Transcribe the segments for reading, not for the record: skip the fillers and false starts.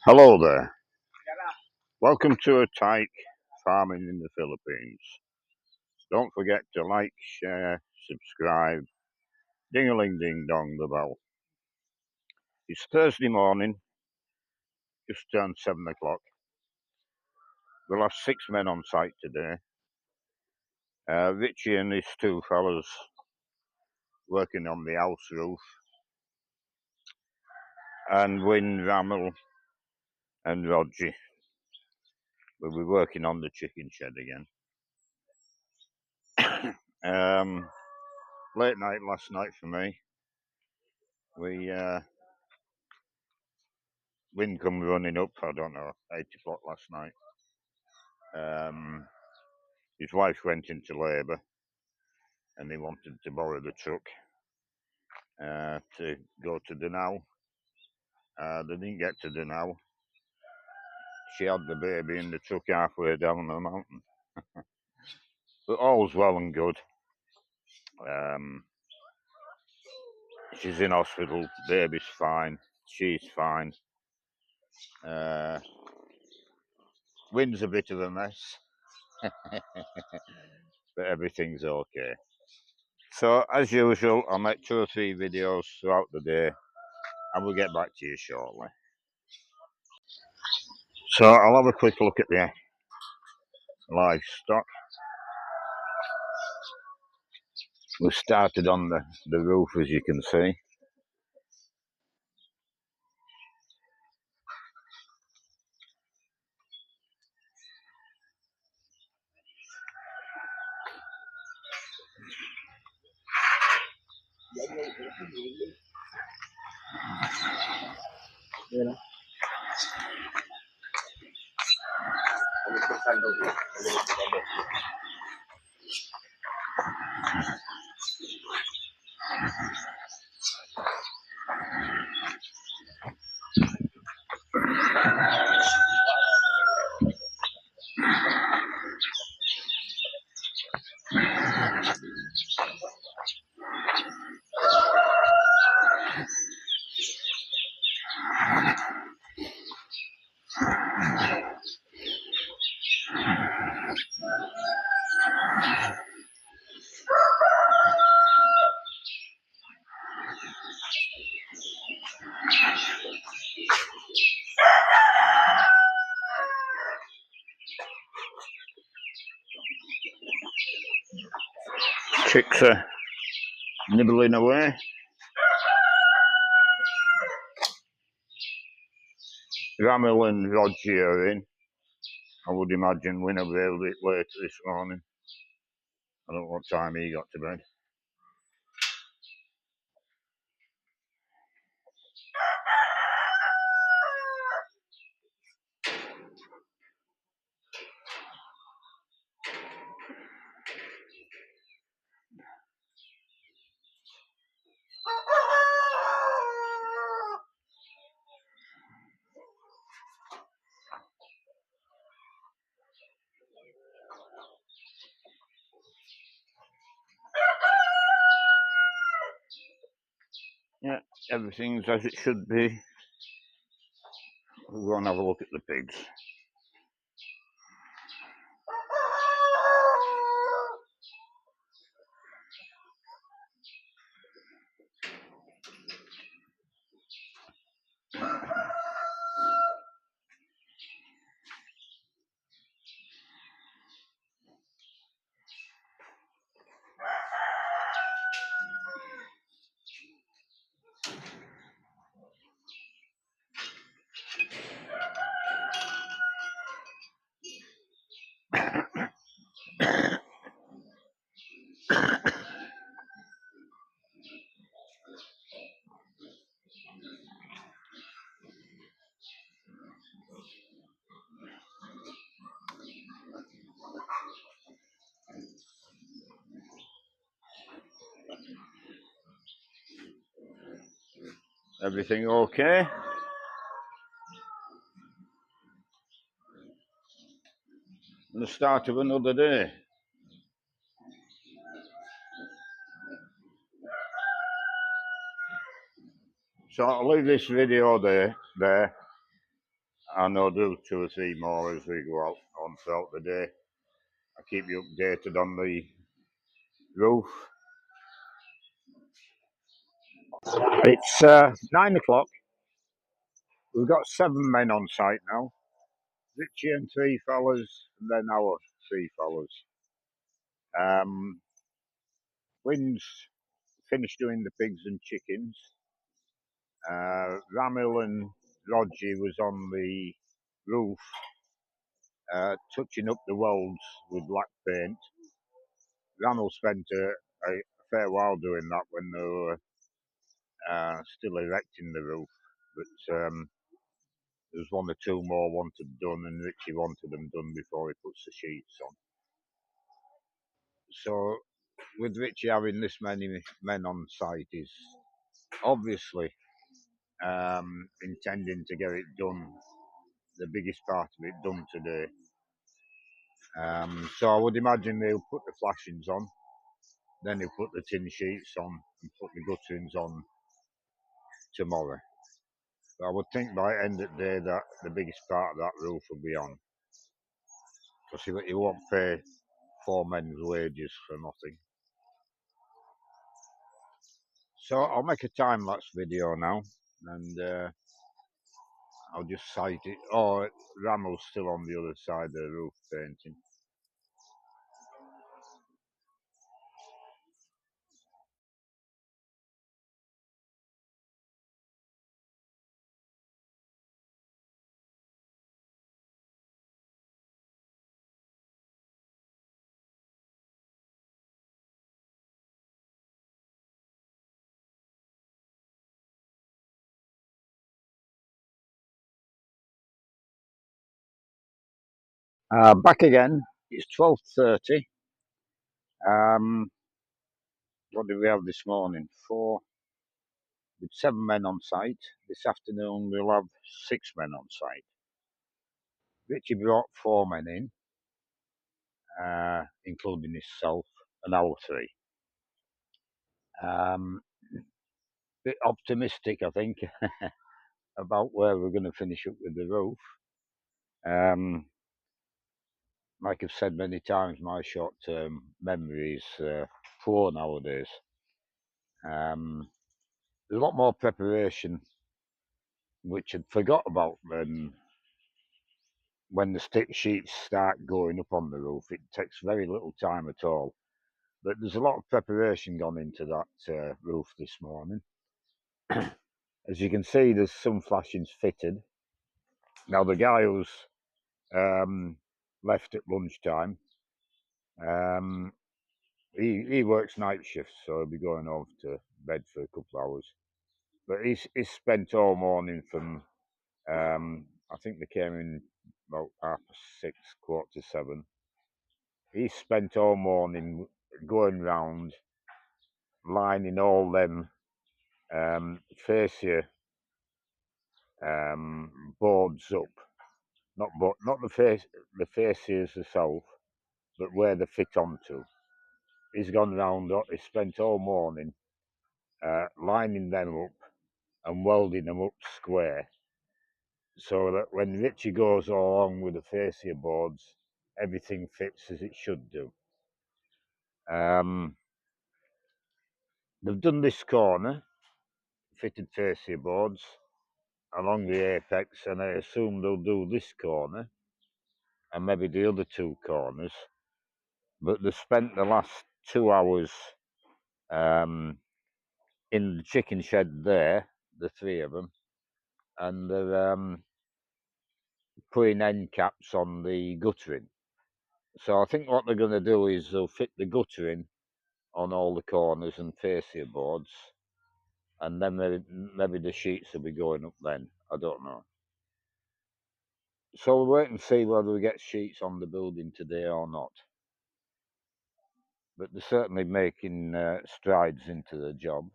Hello there. Welcome to a tyke farming in the Philippines. Don't forget to like, share, subscribe, ding-a-ling-ding-dong the bell. It's Thursday morning, just turned 7 o'clock. We'll have 6 men on site today. Richie and his 2 fellas working on the house roof, and Win, Ramel and Roger will be working on the chicken shed again. Late night last night for me. Wind come running up, I don't know, 8 o'clock last night. His wife went into labour and he wanted to borrow the truck to go to Dunau. They didn't get to Dunau. She had the baby in the truck halfway down the mountain. But all's well and good. She's in hospital, baby's fine, she's fine. Wind's a bit of a mess, but everything's okay. So, as usual, I'll make 2 or 3 videos throughout the day, and we'll get back to you shortly. So, I'll have a quick look at the livestock. We've started on the roof, as you can see. Chicks are nibbling away. Ramel and Roger are in. I would imagine Win will be a bit later this morning. I don't know what time he got to bed. Yeah, everything's as it should be. We'll go and have a look at the pigs. Everything okay? The start of another day. So I'll leave this video there. and I'll do 2 or 3 more as we go out on throughout the day. I keep you updated on the roof. It's 9 o'clock. We've got 7 men on site now. Richie and 3 fellas, and then our 3 fellas. Wynn's finished doing the pigs and chickens. Ramil and Roger was on the roof, touching up the welds with black paint. Ramil spent a fair while doing that when they were still erecting the roof, but there's 1 or 2 more wanted done, and Richie wanted them done before he puts the sheets on. So, with Richie having this many men on site, is obviously intending to get it done, the biggest part of it done today. So I would imagine they'll put the flashings on, then he'll put the tin sheets on and put the gutterings on tomorrow. But I would think by the end of the day that the biggest part of that roof will be on, because he won't pay 4 men's wages for nothing. So I'll make a time-lapse video now, and I'll just sight it. Oh, Ramel's still on the other side of the roof painting. Back again. It's 12:30. What did we have this morning? 4 with 7 men on site. This afternoon we'll have 6 men on site. Richie brought 4 men in, including himself, and our 3. Bit optimistic, I think, about where we're going to finish up with the roof. Like I've said many times, my short-term memory is poor nowadays. There's a lot more preparation, which I'd forgot about when the stick sheets start going up on the roof. It takes very little time at all. But there's a lot of preparation gone into that roof this morning. As you can see, there's some flashings fitted. Now, the guy who's left at lunchtime, he works night shifts, so he'll be going over to bed for a couple of hours. But he's spent all morning from, I think they came in about 6:30, 6:45. He spent all morning going round, lining all them fascia boards up. Not the fascias herself, but where they fit onto. He's gone round. He spent all morning lining them up and welding them up square, so that when Richie goes along with the fascia boards, everything fits as it should do. They've done this corner, fitted fascia boards along the apex, and I assume they'll do this corner and maybe the other 2 corners. But they've spent the last 2 hours in the chicken shed there, the 3 of them, and they're putting end caps on the guttering. So I think what they're going to do is they'll fit the guttering on all the corners and fascia boards, and then maybe the sheets will be going up then. I don't know. So we'll wait and see whether we get sheets on the building today or not. But they're certainly making strides into the job.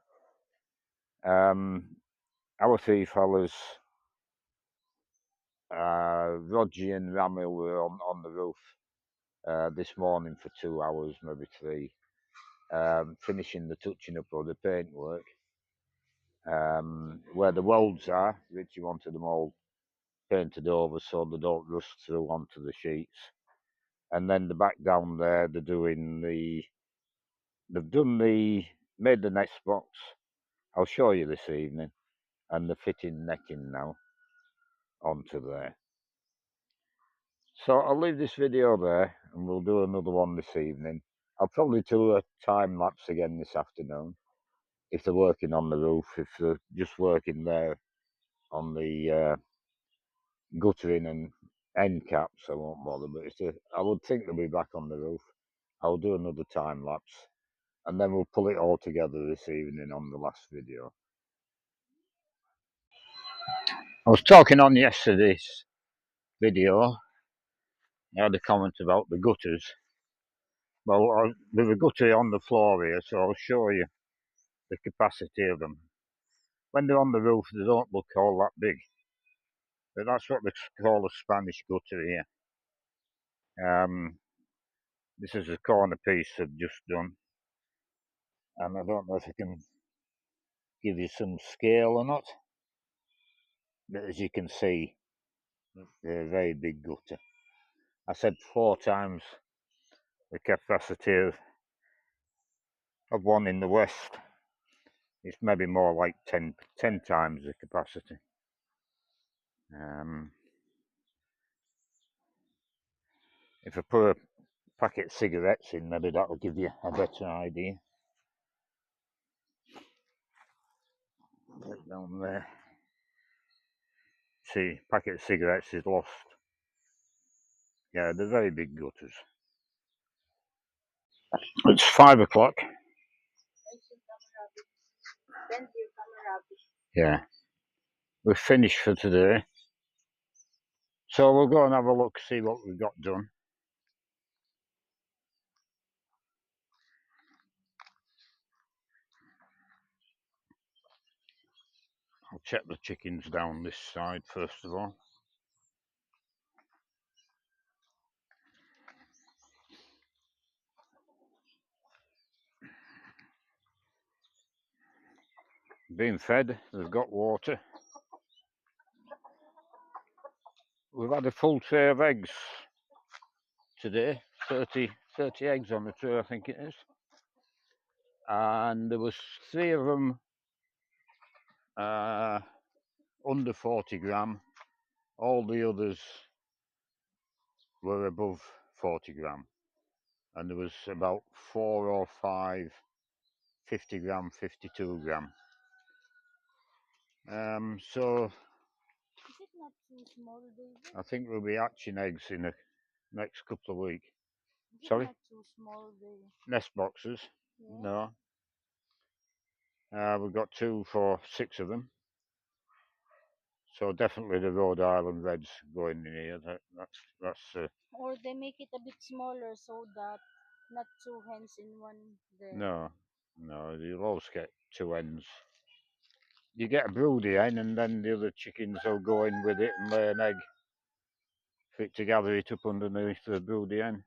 Our 3 fellas, Roger and Ramil, were on the roof this morning for 2 hours, maybe 3, finishing the touching up of the paintwork. Where the welds are, Richie wanted them all painted over so they don't rust through onto the sheets. And then the back down there, they've made the nest box. I'll show you this evening, and they're fitting netting now onto there. So I'll leave this video there, and we'll do another one this evening. I'll probably do a time lapse again this afternoon if they're working on the roof. If they're just working there on the guttering and end caps, I won't bother. But I would think they'll be back on the roof. I'll do another time lapse, and then we'll pull it all together this evening on the last video. I was talking on yesterday's video. I had a comment about the gutters. Well, there's a gutter on the floor here, so I'll show you the capacity of them. When they're on the roof, they don't look all that big, but that's what they call a Spanish gutter here. This is a corner piece I've just done, and I don't know if I can give you some scale or not, but as you can see, they're a very big gutter. I said 4 times the capacity of one in the west. It's maybe more like 10 times the capacity. If I put a packet of cigarettes in, maybe that'll give you a better idea. Right down there. See, packet of cigarettes is lost. Yeah, they're very big gutters. It's 5 o'clock. Yeah, we're finished for today. So we'll go and have a look, see what we've got done. I'll check the chickens down this side first of all. Being fed, they've got water. We've had a full tray of eggs today, 30 eggs on the tray, I think it is. And there was 3 of them under 40 gram. All the others were above 40 gram. And there was about 4 or 5 50 gram, 52 gram. So is it not too small, David? I think we'll be hatching eggs in the next couple of weeks. Is Sorry? it not too small, David? Nest boxes? Yeah. No. We've got 2 for 6 of them. So definitely the Rhode Island Reds going in here. That's Or they make it a bit smaller so that not 2 hens in one there. no, you'll always get 2 hens. You get a broody hen, and then the other chickens will go in with it and lay an egg for it to gather it up underneath the broody hen.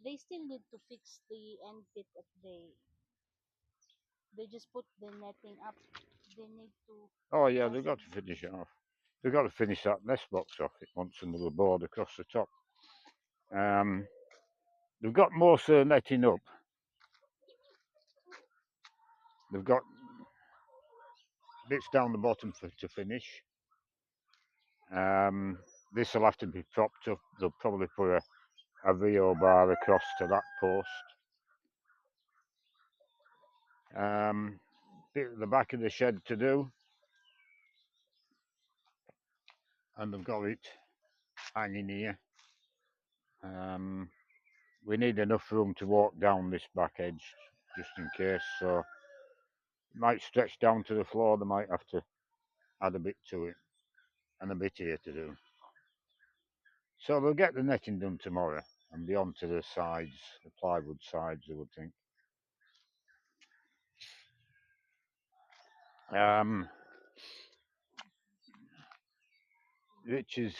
They still need to fix the end pit if they just put the netting up. They need to. Oh yeah, they've got to finish it off. They've got to finish that nest box off. It wants another board across the top. They've got most of the netting up. They've got bits down the bottom to finish. This will have to be propped up. They'll probably put a VO bar across to that post. Bit at the back of the shed to do, and they've got it hanging here. We need enough room to walk down this back edge just in case, so it might stretch down to the floor. They might have to add a bit to it, and a bit here to do. So they'll get the netting done tomorrow and be on to the sides, the plywood sides, I would think. Rich has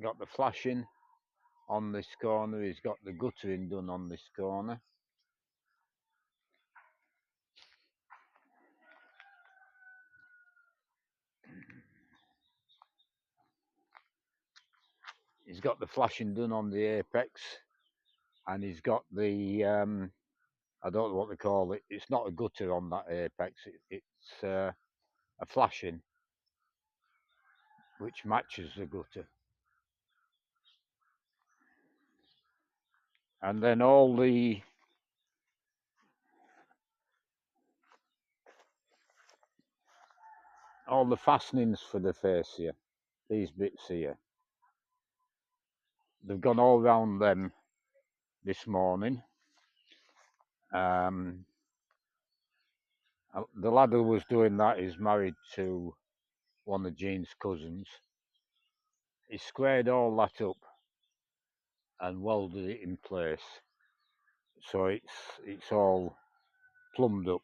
got the flashing on this corner. He's got the guttering done on this corner. he's got the flashing done on the apex, and he's got the I don't know what they call it. It's not a gutter on that apex. It's a flashing which matches the gutter. And then all the fastenings for the fascia, these bits here, they've gone all round them this morning. The lad who was doing that is married to one of Jean's cousins. He squared all that up and welded it in place, so it's all plumbed up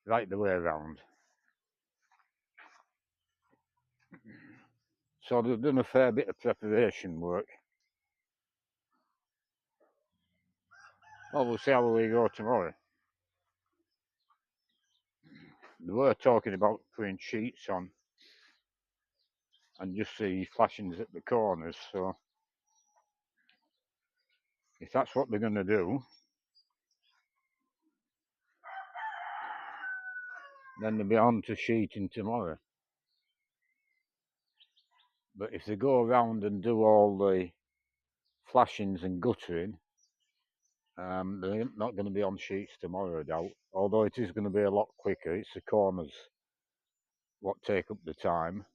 right the way around. So they've done a fair bit of preparation work. Well, we'll see how we go tomorrow. They were talking about putting sheets on and just the flashings at the corners, so if that's what they're going to do, then they'll be on to sheeting tomorrow. But if they go around and do all the flashings and guttering, they're not going to be on sheets tomorrow, I doubt. Although it is going to be a lot quicker. It's the corners what take up the time.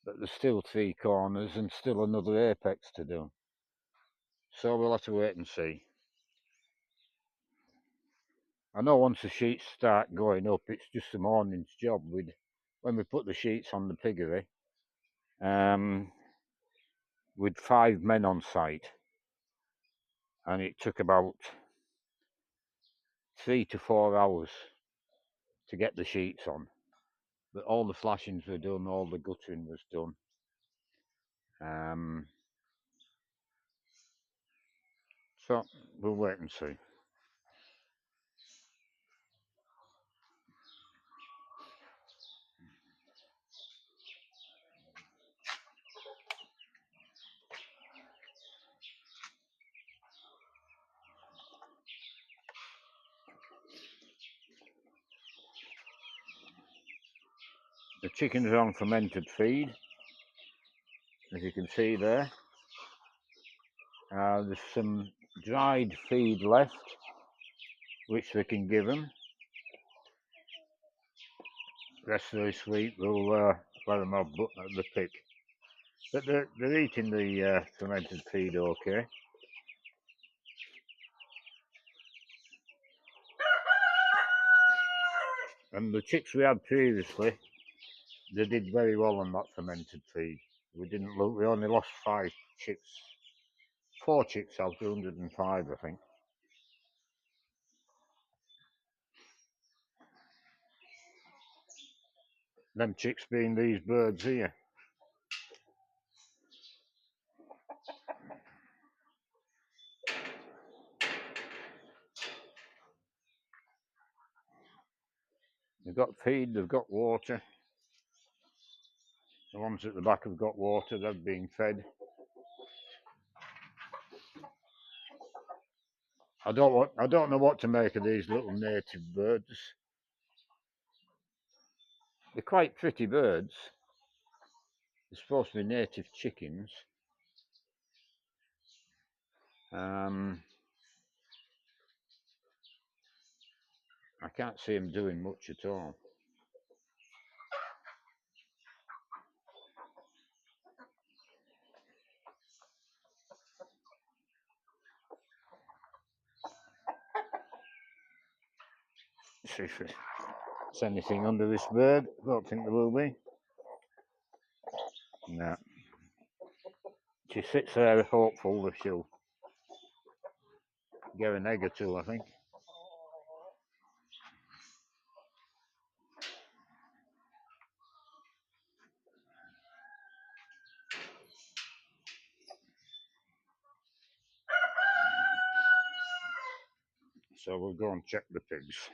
But there's still 3 corners and still another apex to do. So we'll have to wait and see. I know once the sheets start going up, it's just a morning's job. When we put the sheets on the piggery, with 5 men on site, and it took about 3 to 4 hours to get the sheets on. But all the flashings were done, all the guttering was done. So we'll wait and see. The chickens are on fermented feed, as you can see there. There's some dried feed left, which we can give them. The rest of this week we'll let them have the pig. But they're eating the fermented feed okay. And the chicks we had previously, they did very well on that fermented feed. We only lost 5 chicks. 4 chicks out of 105, I think. Them chicks being these birds here. They've got feed, they've got water. The ones at the back have got water, they're being fed. I don't know what to make of these little native birds. They're quite pretty birds. They're supposed to be native chickens. I can't see them doing much at all. See if there's anything under this bird. I don't think there will be. No. She sits there hopeful that she'll get an egg or 2, I think. So we'll go and check the pigs.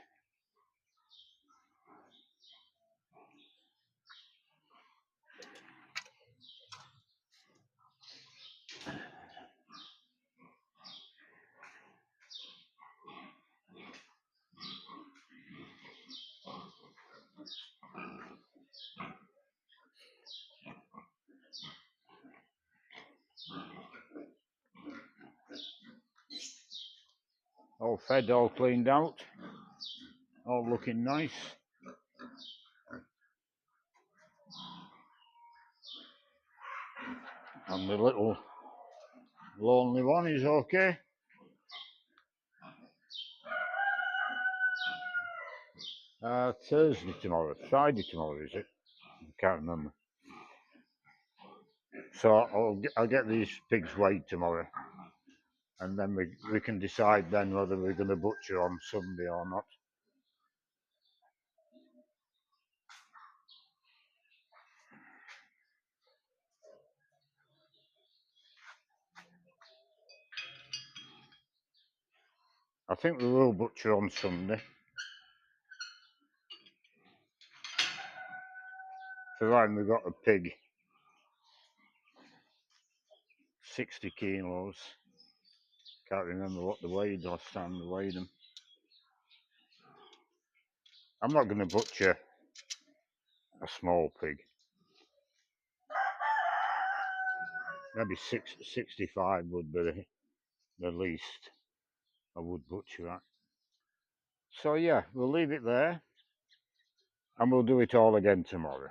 All fed, all cleaned out, all looking nice. And the little lonely one is okay. Thursday tomorrow, Friday tomorrow, is it? I can't remember. So I'll get these pigs weighed tomorrow, and then we can decide then whether we're going to butcher on Sunday or not. I think we will butcher on Sunday, providing we've got a pig 60 kilos. Can't remember what they weighed last time we weighed them. I'm not going to butcher a small pig. Maybe 65 would be the least I would butcher at. So yeah, we'll leave it there, and we'll do it all again tomorrow.